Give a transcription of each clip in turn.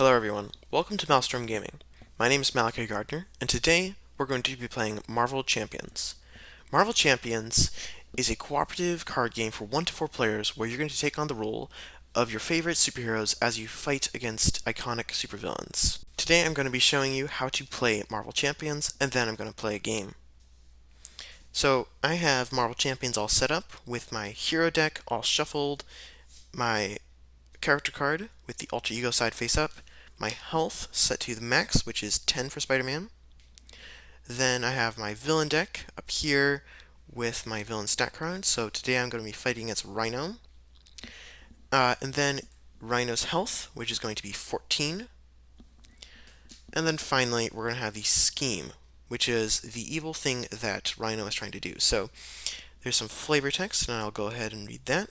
Hello everyone, welcome to MalStorm Gaming. My name is Malachi Gardner, and today we're going to be playing Marvel Champions. Marvel Champions is a cooperative card game for 1 to 4 players where you're going to take on the role of your favorite superheroes as you fight against iconic supervillains. Today I'm going to be showing you how to play Marvel Champions, and then I'm going to play a game. So I have Marvel Champions all set up with my hero deck all shuffled, my character card with the alter ego side face up, my health set to the max, which is 10 for Spider-Man. Then I have my villain deck up here with my villain stat card. So today I'm going to be fighting against Rhino. And then Rhino's health, which is going to be 14. And then finally, we're going to have the scheme, which is the evil thing that Rhino is trying to do. So there's some flavor text, and I'll go ahead and read that.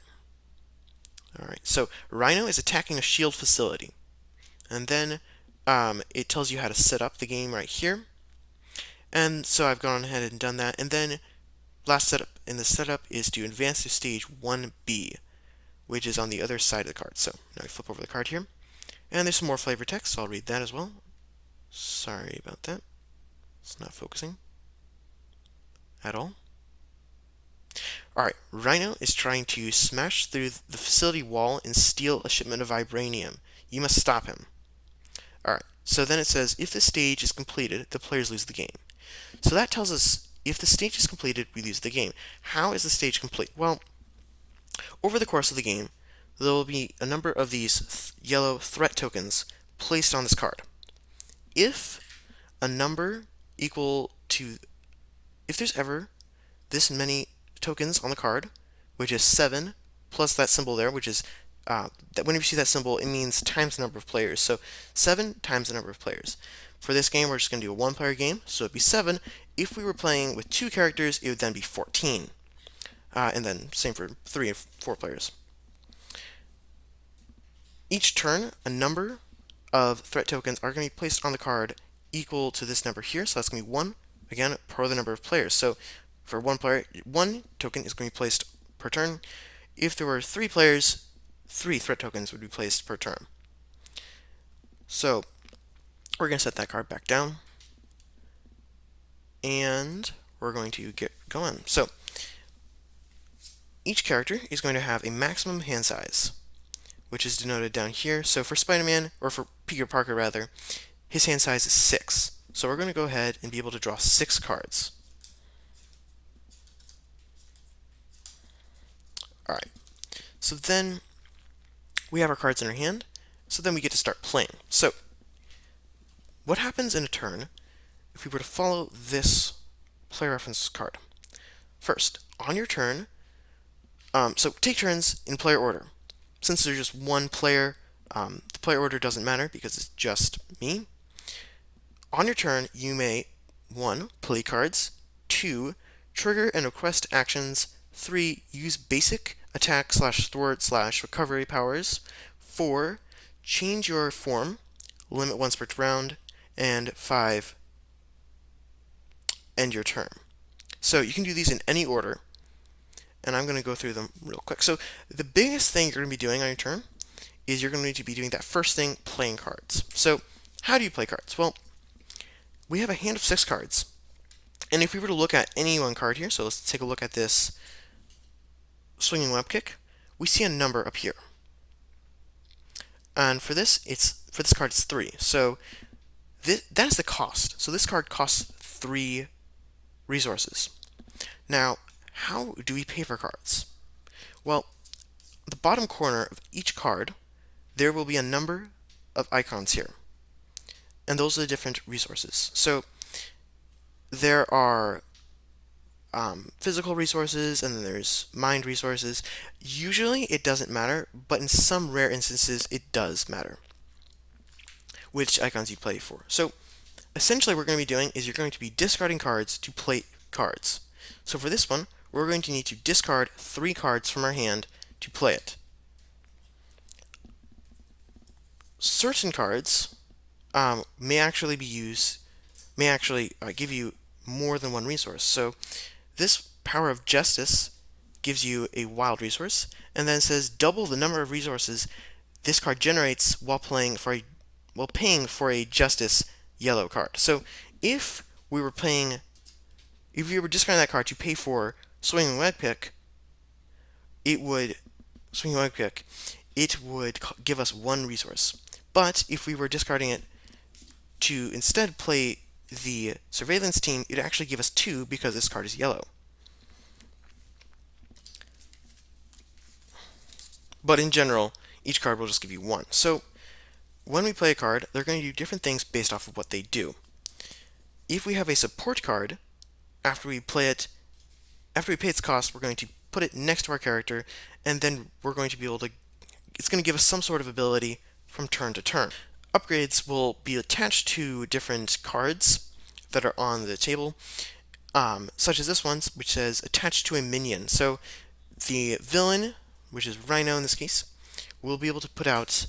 Alright, so Rhino is attacking a shield facility. And then it tells you how to set up the game right here. And so I've gone ahead and done that. And then last setup in the setup is to advance to stage 1B, which is on the other side of the card. So now we flip over the card here. And there's some more flavor text, so I'll read that as well. Sorry about that. It's not focusing at all. Alright, Rhino is trying to smash through the facility wall and steal a shipment of vibranium. You must stop him. Alright, so then it says, if the stage is completed, the players lose the game. So that tells us, if the stage is completed, we lose the game. How is the stage complete? Well, over the course of the game, there will be a number of these yellow threat tokens placed on this card. If a number equal to, if there's ever this many tokens on the card, which is 7 plus that symbol there, which is that whenever you see that symbol, it means times the number of players. So 7 times the number of players. For this game, we're just going to do a 1-player game, so it'd be 7. If we were playing with 2 characters, it would then be 14. And then same for 3 and 4 players. Each turn, a number of threat tokens are going to be placed on the card equal to this number here, so that's going to be 1, again, per the number of players. So for 1 player, 1 token is going to be placed per turn. If there were 3 players, 3 threat tokens would be placed per turn. So we're going to set that card back down, and we're going to get going. So each character is going to have a maximum hand size, which is denoted down here. So for Spider-Man, or for Peter Parker rather, his hand size is 6. So we're going to go ahead and be able to draw 6 cards. Alright, so then we have our cards in our hand, so then we get to start playing. So what happens in a turn if we were to follow this player reference card? First, on your turn, so take turns in player order. Since there's just 1 player, the player order doesn't matter because it's just me. On your turn, you may 1. Play cards, 2. Trigger and request actions, 3. Use basic attack / thwart / recovery powers, 4. Change your form, limit once per round, and 5. End your turn. So you can do these in any order, and I'm going to go through them real quick. So the biggest thing you're going to be doing on your turn is you're going to need to be doing that first thing, playing cards. So how do you play cards? Well, we have a hand of 6 cards. And if we were to look at any one card here, so let's take a look at this swinging web kick, we see a number up here. And for this card, it's 3. So that's the cost. So this card costs 3 resources. Now, how do we pay for cards? Well, the bottom corner of each card, there will be a number of icons here. And those are the different resources. So there are physical resources, and then there's mind resources. Usually it doesn't matter, but in some rare instances it does matter which icons you play for. So essentially what we're going to be doing is you're going to be discarding cards to play cards. So for this one, we're going to need to discard 3 cards from our hand to play it. Certain cards may actually give you more than 1 resource. So this Power of Justice gives you a wild resource, and then it says double the number of resources this card generates while playing for a paying for a justice yellow card. So if we were paying, if you were discarding that card to pay for swinging wag pick, it would swinging wag pick. It would give us one resource. But if we were discarding it to instead play the surveillance team, it would actually give us two because this card is yellow. But in general, each card will just give you one. So when we play a card, they're going to do different things based off of what they do. If we have a support card, after we pay its cost, we're going to put it next to our character, and then we're going to be able to, it's going to give us some sort of ability from turn to turn. Upgrades will be attached to different cards that are on the table, such as this one, which says attached to a minion. So the villain, which is Rhino in this case, will be able to put out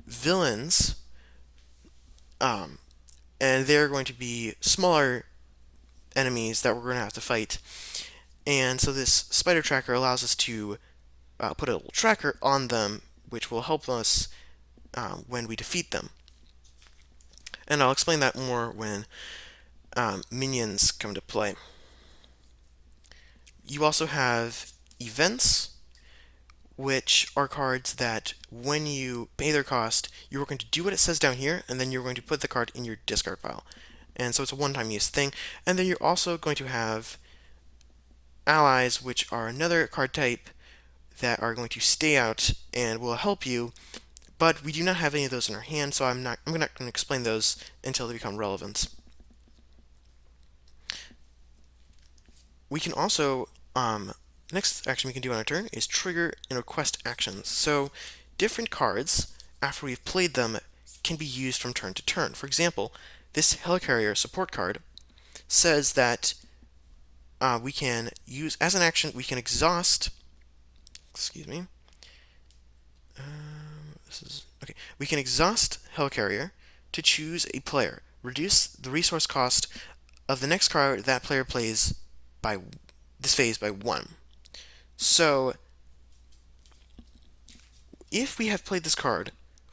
villains, and they're going to be smaller enemies that we're going to have to fight. And so this spider tracker allows us to put a little tracker on them, which will help us when we defeat them. And I'll explain that more when minions come to play. You also have events, which are cards that when you pay their cost, you're going to do what it says down here, and then you're going to put the card in your discard pile. And so it's a one-time use thing. And then you're also going to have allies, which are another card type that are going to stay out and will help you, but we do not have any of those in our hand, so I'm not going to explain those until they become relevant. We can also, next action we can do on our turn is trigger and request actions. So different cards, after we've played them, can be used from turn to turn. For example, this Helicarrier support card says that we can use, as an action, we can exhaust, we can exhaust Helicarrier to choose a player, reduce the resource cost of the next card that player plays by this phase by 1. So if we have played this card,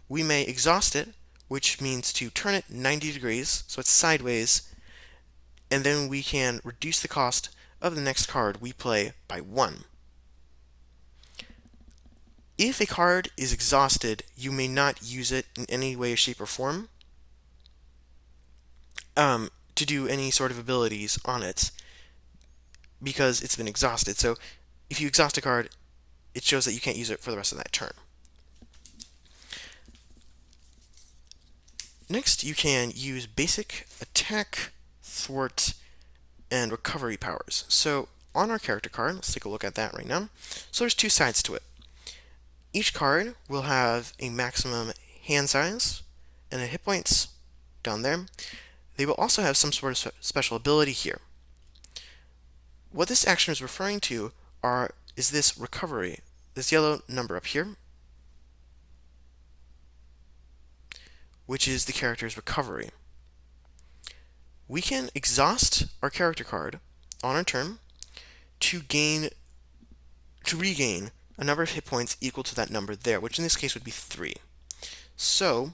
we may exhaust it, which means to turn it 90 degrees, so it's sideways, and then we can reduce the cost of the next card we play by 1. If a card is exhausted, you may not use it in any way, shape, or form to do any sort of abilities on it because it's been exhausted. So if you exhaust a card, it shows that you can't use it for the rest of that turn. Next, you can use basic attack, thwart, and recovery powers. So on our character card, let's take a look at that right now. So there's two sides to it. Each card will have a maximum hand size and a hit points down there. They will also have some sort of special ability here. What this action is referring to is this recovery, this yellow number up here, which is the character's recovery. We can exhaust our character card on our turn to regain a number of hit points equal to that number there, which in this case would be 3. So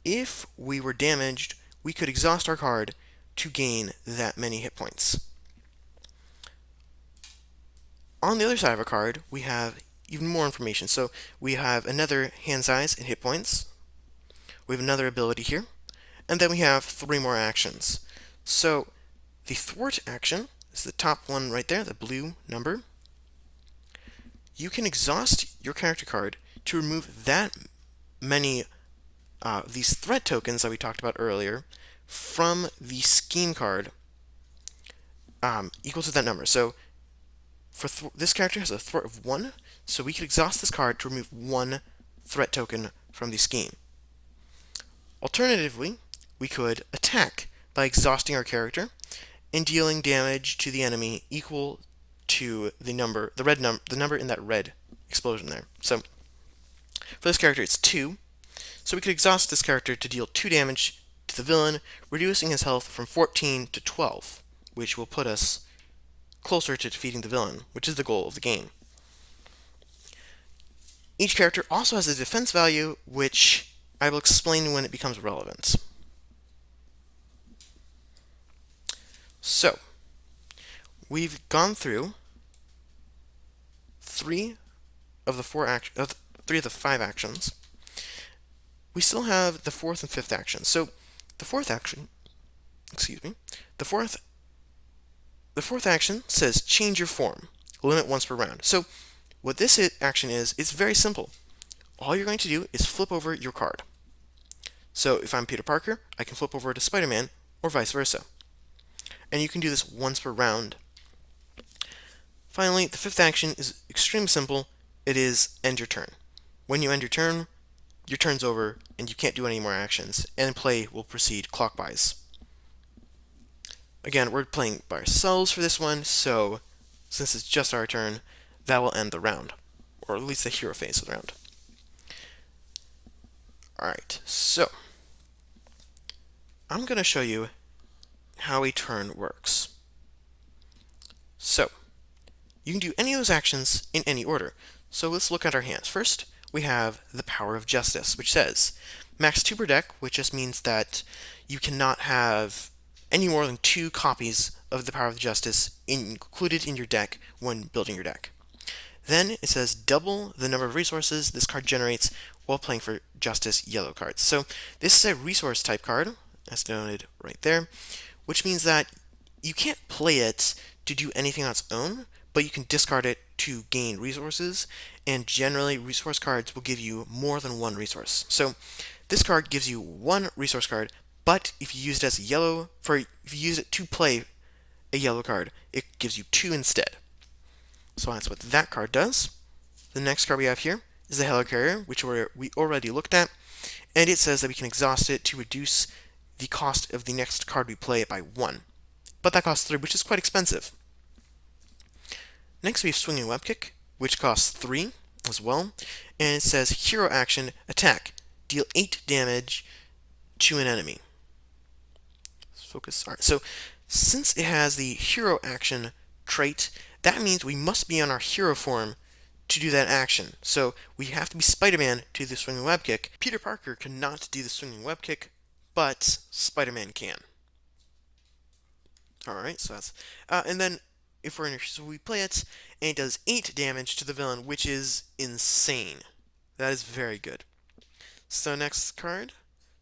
if we were damaged, we could exhaust our card to gain that many hit points. On the other side of our card, we have even more information. So we have another hand size and hit points. We have another ability here. And then we have 3 more actions. So the thwart action is the top one right there, the blue number. You can exhaust your character card to remove that many these threat tokens that we talked about earlier from the scheme card equal to that number. So for this character has a thwart of 1, so we could exhaust this card to remove 1 threat token from the scheme. Alternatively, we could attack by exhausting our character and dealing damage to the enemy equal to the number, the number in that red explosion there. So for this character, it's 2. So we could exhaust this character to deal 2 damage to the villain, reducing his health from 14 to 12, which will put us closer to defeating the villain, which is the goal of the game. Each character also has a defense value, which I will explain when it becomes relevant. So, we've gone through three of the three of the five actions. We still have the fourth and fifth action. So, the fourth action, excuse me, the fourth the fourth action says change your form, limit once per round. So, what this action is, it's very simple. All you're going to do is flip over your card. So, if I'm Peter Parker, I can flip over to Spider-Man, or vice versa. And you can do this once per round. Finally, the fifth action is extremely simple. It is end your turn. When you end your turn's over, and you can't do any more actions, and play will proceed clockwise. Again, we're playing by ourselves for this one, so since it's just our turn, that will end the round, or at least the hero phase of the round. Alright, so I'm going to show you how a turn works. So, you can do any of those actions in any order. So let's look at our hands. First, we have the Power of Justice, which says max 2 per deck, which just means that you cannot have any more than 2 copies of the Power of Justice included in your deck when building your deck. Then it says double the number of resources this card generates while playing for Justice yellow cards. So this is a resource type card, as denoted right there, which means that you can't play it to do anything on its own, but you can discard it to gain resources, and generally resource cards will give you more than one resource. So this card gives you one resource card, but if you use it as if you use it to play a yellow card, it gives you 2 instead. So that's what that card does. The next card we have here is the Helicarrier, which we already looked at, and it says that we can exhaust it to reduce the cost of the next card we play by 1. But that costs 3, which is quite expensive. Next we have Swinging Web Kick, which costs 3 as well, and it says Hero Action, Attack, deal 8 damage to an enemy. Let's focus. Alright, so since it has the Hero Action trait, that means we must be on our hero form to do that action. So we have to be Spider-Man to do the Swinging Web Kick. Peter Parker cannot do the Swinging Web Kick, but Spider-Man can. Alright, so that's... and then if we're in, so we play it, and it does 8 damage to the villain, which is insane. That is very good. So next card,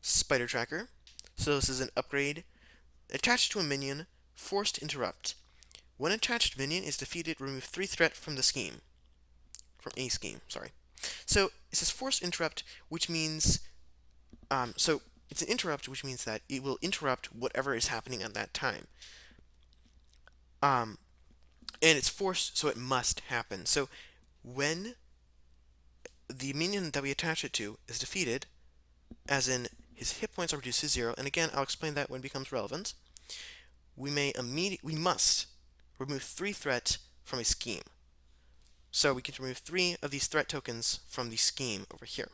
Spider Tracker. So this is an upgrade. Attached to a minion, Forced Interrupt. When attached minion is defeated, remove 3 threat from the scheme. From a scheme, sorry. So it says Forced Interrupt, which means, so it's an interrupt, which means that it will interrupt whatever is happening at that time. And it's forced, so it must happen. So when the minion that we attach it to is defeated, as in his hit points are reduced to 0, and again, I'll explain that when it becomes relevant, we must remove 3 threat from a scheme. So we can remove 3 of these threat tokens from the scheme over here.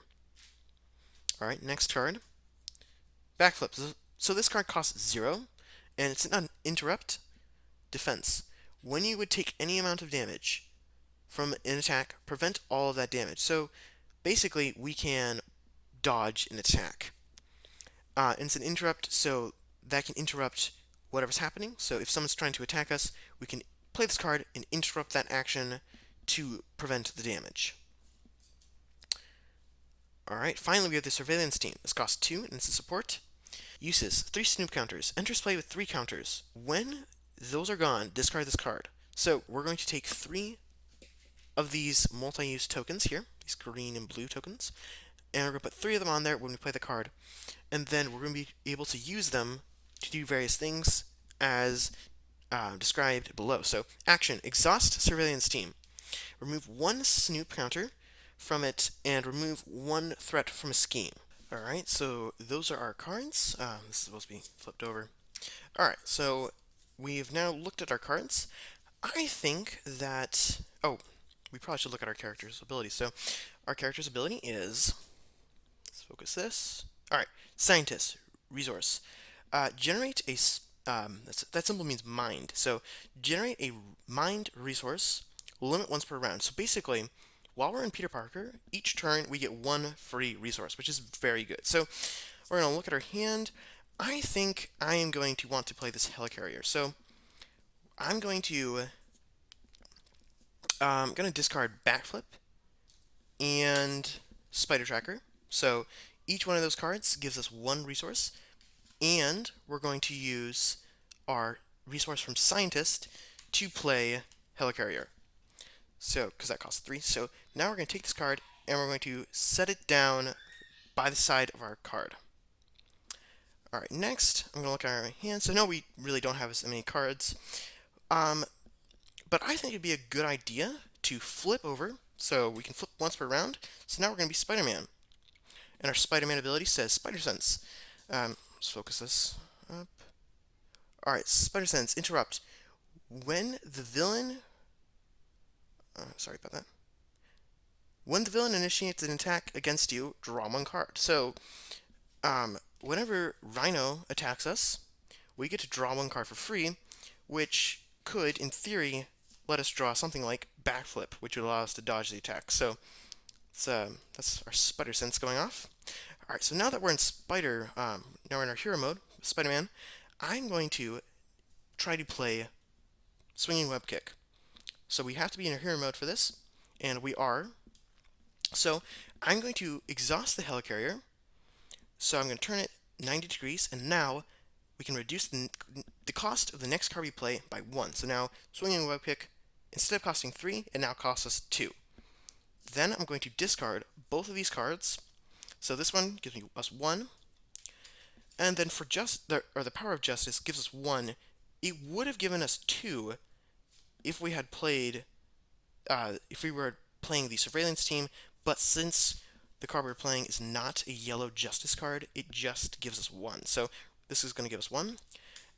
Alright, next card. Backflip. So this card costs 0, and it's an interrupt defense. When you would take any amount of damage from an attack, prevent all of that damage. So basically, we can dodge an attack. And it's an interrupt, so that can interrupt whatever's happening. So if someone's trying to attack us, we can play this card and interrupt that action to prevent the damage. Alright, finally we have the Surveillance Team. This costs 2, and it's a support. Uses 3 Snoop counters. Enters play with 3 counters. When those are gone, discard this card. So we're going to take 3 of these multi-use tokens here, these green and blue tokens, and we're going to put 3 of them on there when we play the card, and then we're going to be able to use them to do various things as described below. So, action, exhaust Surveillance Team. Remove 1 Snoop counter from it, and remove 1 threat from a scheme. Alright, so those are our cards. This is supposed to be flipped over. Alright, so we've now looked at our cards. I think that... Oh, we probably should look at our character's ability. So, our character's ability is... Let's focus this. Alright, Scientist, Resource. Generate a... that symbol means mind. So, generate a mind resource, limit once per round. So basically, while we're in Peter Parker, each turn we get one free resource, which is very good. So we're going to look at our hand. I think I am going to want to play this Helicarrier. So I'm going to discard Backflip and Spider Tracker. So each one of those cards gives us one resource, and we're going to use our resource from Scientist to play Helicarrier. So, because that costs 3. So now we're going to take this card and we're going to set it down by the side of our card. Alright, next, I'm going to look at our hand. So no, we really don't have as many cards. But I think it'd be a good idea to flip over. So we can flip once per round. So now we're going to be Spider-Man. And our Spider-Man ability says Spider Sense. Let's focus this up. Alright, Spider Sense, interrupt. When the villain... sorry about that. When the villain initiates an attack against you, draw one card. So, whenever Rhino attacks us, we get to draw one card for free, which could, in theory, let us draw something like Backflip, which would allow us to dodge the attack. So, that's our Spider Sense going off. Alright, so now that we're in now we're in our hero mode, Spider-Man, I'm going to try to play Swinging Web Kick. So we have to be in our hero mode for this, and we are. So I'm going to exhaust the Helicarrier. So I'm going to turn it 90 degrees, and now we can reduce the cost of the next card we play by 1. So now Swinging Web Kick, instead of costing 3, it now costs us 2. Then I'm going to discard both of these cards. So this one gives us 1, and then for the Power of Justice gives us 1. It would have given us 2 if we had played, if we were playing the Surveillance team, but since the card we're playing is not a yellow Justice card, it just gives us 1. So this is going to give us 1,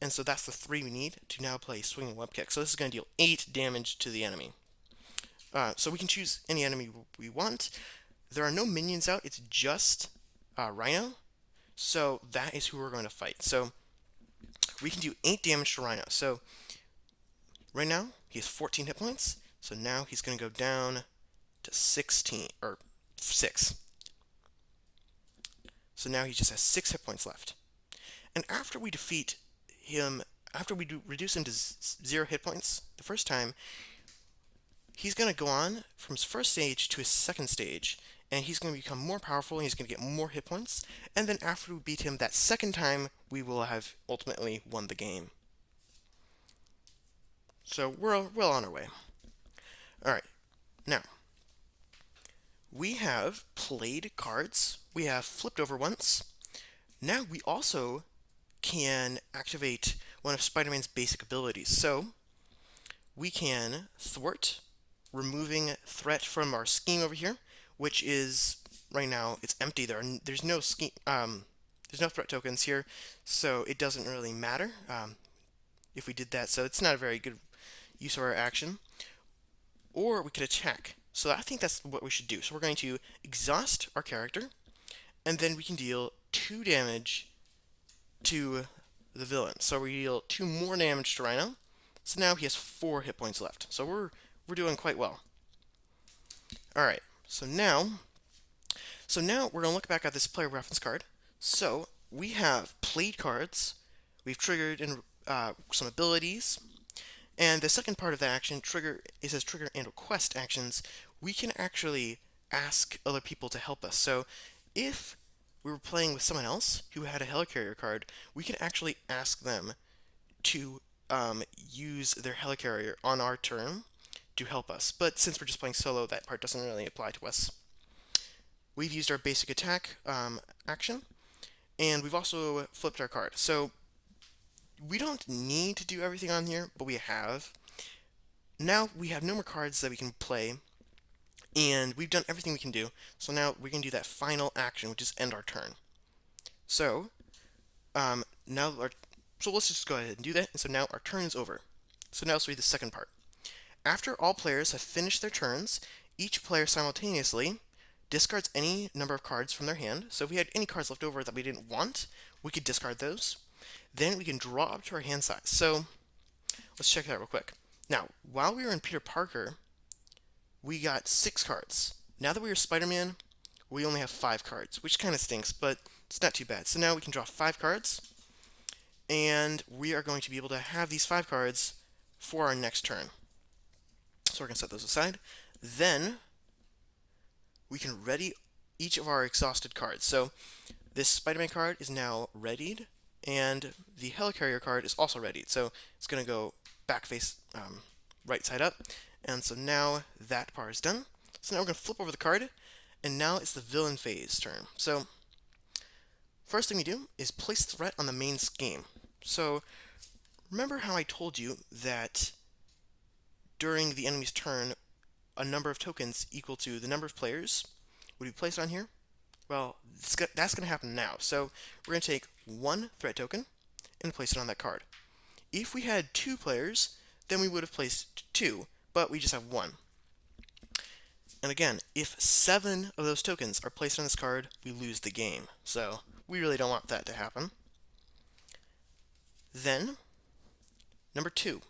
and so that's the 3 we need to now play Swinging Web Kick. So this is going to deal 8 damage to the enemy. So we can choose any enemy we want. There are no minions out, it's just Rhino, so that is who we're going to fight. So we can do 8 damage to Rhino. So right now, he has 14 hit points, so now he's going to go down to 16, or 6. So now he just has 6 hit points left. And after we defeat him, after we reduce him to 0 hit points the first time, he's going to go on from his first stage to his second stage, and he's going to become more powerful, and he's going to get more hit points, and then after we beat him that second time, we will have ultimately won the game. So we're well on our way. Alright, now, we have played cards, we have flipped over once. Now we also can activate one of Spider-Man's basic abilities. So, we can thwart, removing threat from our scheme over here, which is, right now, it's empty. There's no scheme, there's no threat tokens here, so it doesn't really matter if we did that. So it's not a very good use of our action. Or we could attack. So I think that's what we should do. So we're going to exhaust our character, and then we can deal 2 damage to the villain. So we deal 2 more damage to Rhino. So now he has 4 hit points left. So we're doing quite well. Alright, so now we're going to look back at this player reference card. So we have played cards, we've triggered some abilities, and the second part of that action, it says trigger and request actions. We can actually ask other people to help us. So if we were playing with someone else who had a Helicarrier card, we can actually ask them to use their Helicarrier on our turn to help us. But since we're just playing solo, that part doesn't really apply to us. We've used our basic attack action, and we've also flipped our card. So we don't need to do everything on here, but we have. Now we have no more cards that we can play, and we've done everything we can do. So now we can do that final action, which is end our turn. So so let's just go ahead and do that. And so now our turn is over. So now let's read the second part. After all players have finished their turns, each player simultaneously discards any number of cards from their hand. So if we had any cards left over that we didn't want, we could discard those. Then we can draw up to our hand size. So let's check it out real quick. Now, while we were in Peter Parker, we got 6 cards. Now that we are Spider-Man, we only have 5 cards, which kind of stinks, but it's not too bad. So now we can draw 5 cards, and we are going to be able to have these 5 cards for our next turn. So we're going to set those aside. Then we can ready each of our exhausted cards. So this Spider-Man card is now readied, and the Helicarrier card is also readied. So it's going to go back face right side up, and so now that part is done. So now we're going to flip over the card, and now it's the villain phase turn. So first thing we do is place threat on the main scheme. So remember how I told you that during the enemy's turn, a number of tokens equal to the number of players would be placed on here? Well, that's going to happen now. So we're going to take 1 threat token and place it on that card. If we had 2 players, then we would have placed 2, but we just have 1. And again, if 7 of those tokens are placed on this card, we lose the game. So we really don't want that to happen. Then, number 2,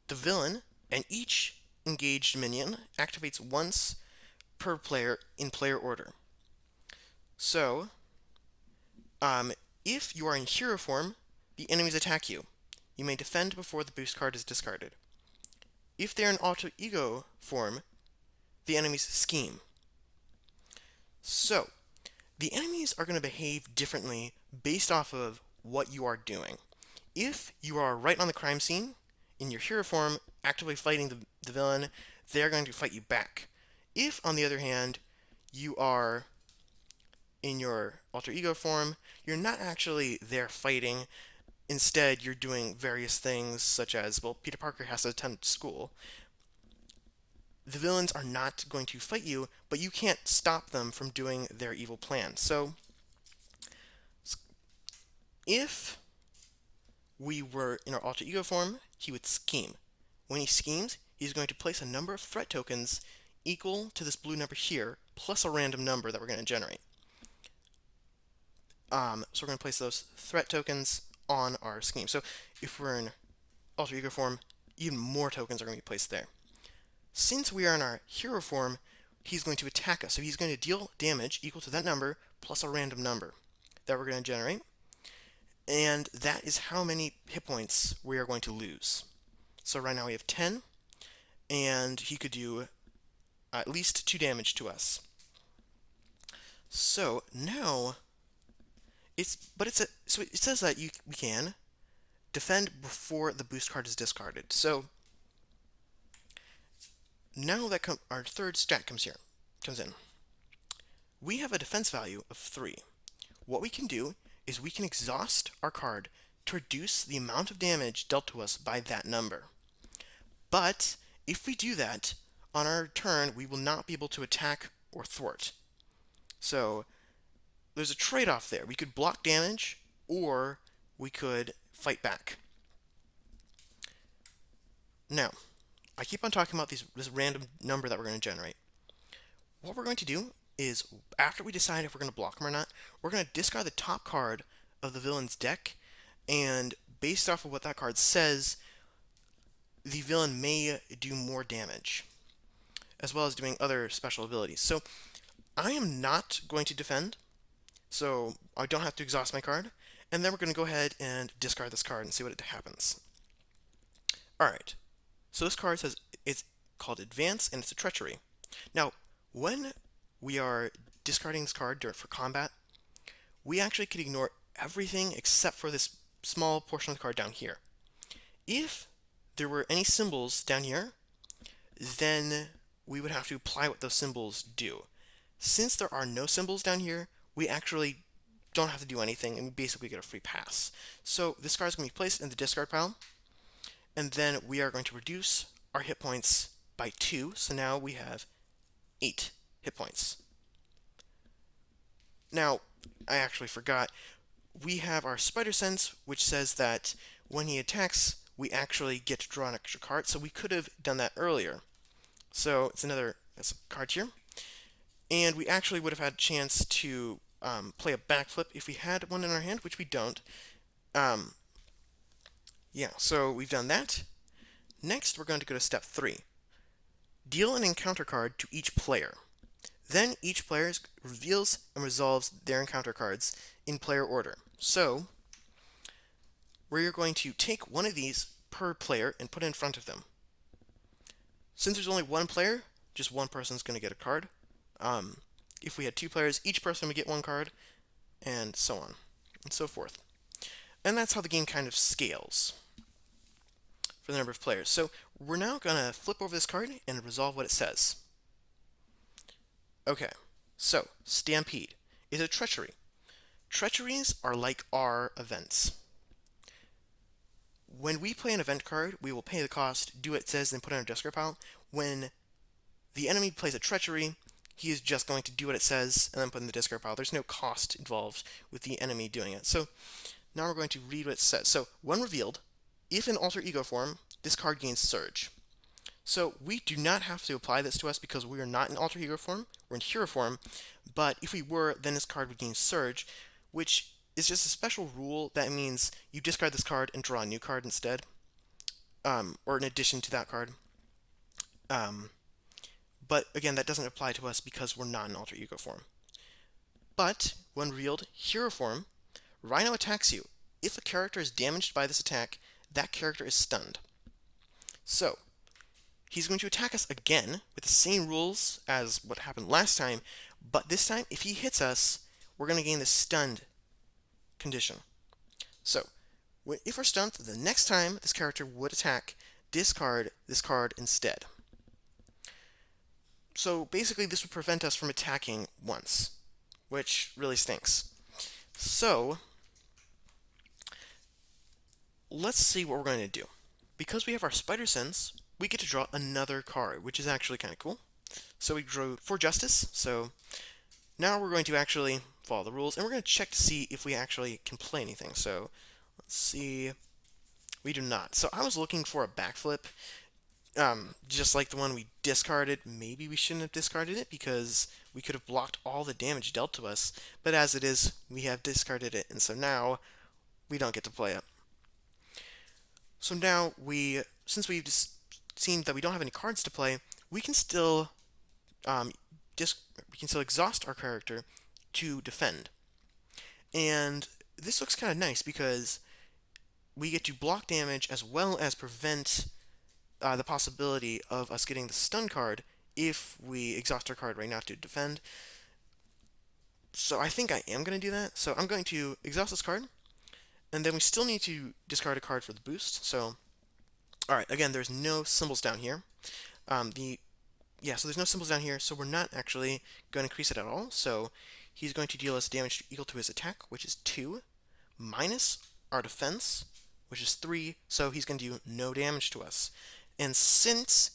the villain and each engaged minion activates once per player in player order. So, if you are in hero form, the enemies attack you. You may defend before the boost card is discarded. If they're in alter ego form, the enemies scheme. So, the enemies are going to behave differently based off of what you are doing. If you are right on the crime scene, in your hero form, actively fighting the villain, they're going to fight you back. If, on the other hand, you are in your alter ego form, you're not actually there fighting. Instead, you're doing various things such as, well, Peter Parker has to attend school. The villains are not going to fight you, but you can't stop them from doing their evil plan. So, if we were in our alter ego form, he would scheme. When he schemes, he's going to place a number of threat tokens equal to this blue number here, plus a random number that we're going to generate. So we're going to place those threat tokens on our scheme. So if we're in alter ego form, even more tokens are going to be placed there. Since we are in our hero form, he's going to attack us. So he's going to deal damage equal to that number plus a random number that we're going to generate. And that is how many hit points we are going to lose. So right now we have 10, and he could do at least 2 damage to us. So now so it says that we can defend before the boost card is discarded. So now that our third stat comes in. We have a defense value of 3. What we can do is we can exhaust our card to reduce the amount of damage dealt to us by that number. But if we do that, on our turn, we will not be able to attack or thwart. So there's a trade-off there. We could block damage, or we could fight back. Now, I keep on talking about this random number that we're going to generate. What we're going to do is, after we decide if we're going to block them or not, we're going to discard the top card of the villain's deck, and based off of what that card says, the villain may do more damage, as well as doing other special abilities. So I am not going to defend, so I don't have to exhaust my card, and then we're going to go ahead and discard this card and see what happens. Alright, so this card says it's called Advance, and it's a Treachery. Now, when we are discarding this card for combat, we actually can ignore everything except for this small portion of the card down here. If there were any symbols down here, then we would have to apply what those symbols do. Since there are no symbols down here, we actually don't have to do anything, and we basically get a free pass. So this card is going to be placed in the discard pile, and then we are going to reduce our hit points by 2, so now we have 8 hit points. Now, I actually forgot, we have our Spider Sense, which says that when he attacks, we actually get to draw an extra card, so we could have done that earlier. So it's another card here. And we actually would have had a chance to play a backflip if we had one in our hand, which we don't. Yeah, so we've done that. Next, we're going to go to step 3. Deal an encounter card to each player. Then each player reveals and resolves their encounter cards in player order. So, we're going to take one of these per player and put it in front of them. Since there's only one player, just one person's going to get a card. If we had two players, each person would get one card, and so on and so forth. And that's how the game kind of scales for the number of players. So we're now going to flip over this card and resolve what it says. Okay, so Stampede is a treachery. Treacheries are like our events. When we play an event card, we will pay the cost, do what it says, and put it in our discard pile. When the enemy plays a treachery, he is just going to do what it says and then put in the discard pile. There's no cost involved with the enemy doing it. So now we're going to read what it says. So, when revealed, if in alter ego form, this card gains Surge. So we do not have to apply this to us because we are not in alter ego form, we're in hero form, but if we were, then this card would gain Surge, which is just a special rule that means you discard this card and draw a new card instead, or in addition to that card. But again, that doesn't apply to us because we're not in alter ego form. But when revealed hero form, Rhino attacks you. If a character is damaged by this attack, that character is stunned. So, he's going to attack us again with the same rules as what happened last time, but this time, if he hits us, we're going to gain the stunned condition. So, if we're stunned, the next time this character would attack, discard this card instead. So basically, this would prevent us from attacking once, which really stinks. So, let's see what we're going to do. Because we have our Spider Sense, we get to draw another card, which is actually kind of cool. So we drew for Justice, so now we're going to actually follow the rules, and we're going to check to see if we actually can play anything. So, let's see. We do not. So I was looking for a backflip, just like the one we discarded. Maybe we shouldn't have discarded it because we could have blocked all the damage dealt to us, but as it is, we have discarded it, and so now we don't get to play it. So now since we've just seen that we don't have any cards to play, we can still exhaust our character to defend. And this looks kind of nice because we get to block damage as well as prevent the possibility of us getting the stun card if we exhaust our card right now to defend. So I think I am going to do that. So I'm going to exhaust this card, and then we still need to discard a card for the boost. So, alright, again, there's no symbols down here. So there's no symbols down here, so we're not actually going to increase it at all. So he's going to deal us damage equal to his attack, which is 2, minus our defense, which is 3, so he's going to do no damage to us. And since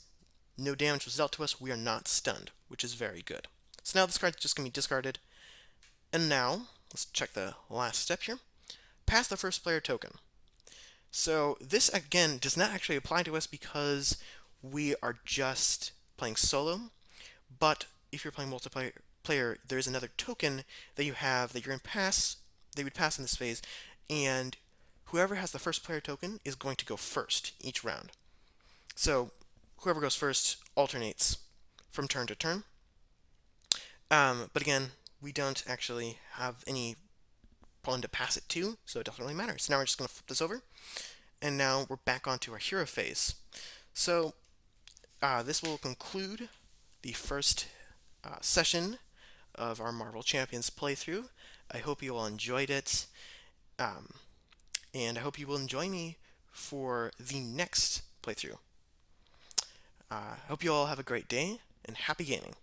no damage was dealt to us, we are not stunned, which is very good. So now this card's just going to be discarded. And now, let's check the last step here. Pass the first player token. So this, again, does not actually apply to us because we are just playing solo, but if you're playing multiplayer, there's another token that you have that you're in they would pass in this phase, and whoever has the first player token is going to go first each round. So whoever goes first alternates from turn to turn. But again, we don't actually have any pawn to pass it to, so it doesn't really matter. So now we're just going to flip this over, and now we're back onto our hero phase. So this will conclude the first session of our Marvel Champions playthrough. I hope you all enjoyed it, and I hope you will enjoy me for the next playthrough. I hope you all have a great day, and happy gaming.